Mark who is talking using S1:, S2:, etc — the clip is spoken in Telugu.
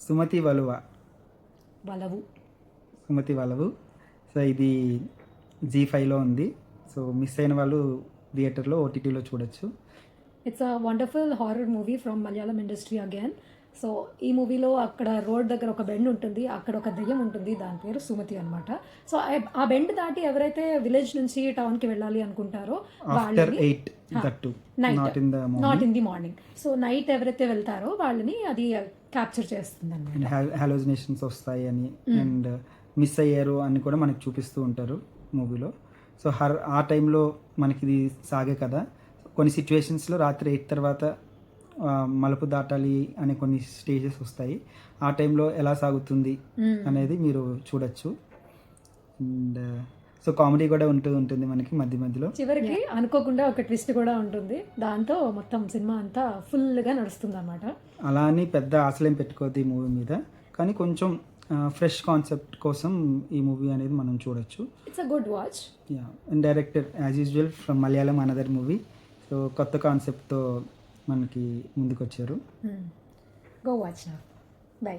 S1: సుమతి వలువ
S2: వలవు.
S1: సుమతి వలవు. సో ఇది జీ5లో ఉంది. సో మిస్ అయిన వాళ్ళు థియేటర్లో ఓటీటీలో చూడొచ్చు.
S2: It's a wonderful horror movie from Malayalam industry again. So ఈ మూవీలో అక్కడ రోడ్ దగ్గర ఒక బెండ్ ఉంటుంది, అక్కడ ఒక దెయ్యం ఉంటుంది, దాని పేరు సుమతి అనమాట. సో ఆ బెండ్ దాటి ఎవరైతే విలేజ్ నుంచి టౌన్కి వెళ్ళాలి అనుకుంటారో
S1: after 8 that to not in the
S2: not in the morning. So night ఎవరైతే వెళ్తారో వాళ్ళని అది క్యాప్చర్ చేస్తుంది అనమాట.
S1: హాలోజినేషన్స్ వస్తాయి అని అండ్ మిస్ అయ్యారు అని కూడా మనకి చూపిస్తూ ఉంటారు మూవీలో. సో ఆ టైంలో మనకి ఇది సాగే కదా, కొన్ని సిచ్యువేషన్స్లో రాత్రి 8 తర్వాత మలుపు దాటాలి అనే కొన్ని స్టేజెస్ వస్తాయి. ఆ టైంలో ఎలా సాగుతుంది అనేది మీరు చూడొచ్చు. అండ్ సో కామెడీ కూడా ఉంటుంది మనకి మధ్య మధ్యలో.
S2: చివరికి అనుకోకుండా ఒక ట్విస్ట్ కూడా ఉంటుంది, దాంతో మొత్తం సినిమా అంతా ఫుల్గా నడుస్తుంది అన్నమాట.
S1: అలా అని పెద్ద ఆశలేం పెట్టుకోవద్దు ఈ మూవీ మీద, కానీ కొంచెం ఫ్రెష్ కాన్సెప్ట్ కోసం ఈ మూవీ అనేది మనం చూడొచ్చు.
S2: It's a good watch.
S1: Yeah, and director as usual from Malayalam another movie. So కొత్త కాన్సెప్ట్తో మనకి ముందుకు వచ్చారు.
S2: Go watch now. బై.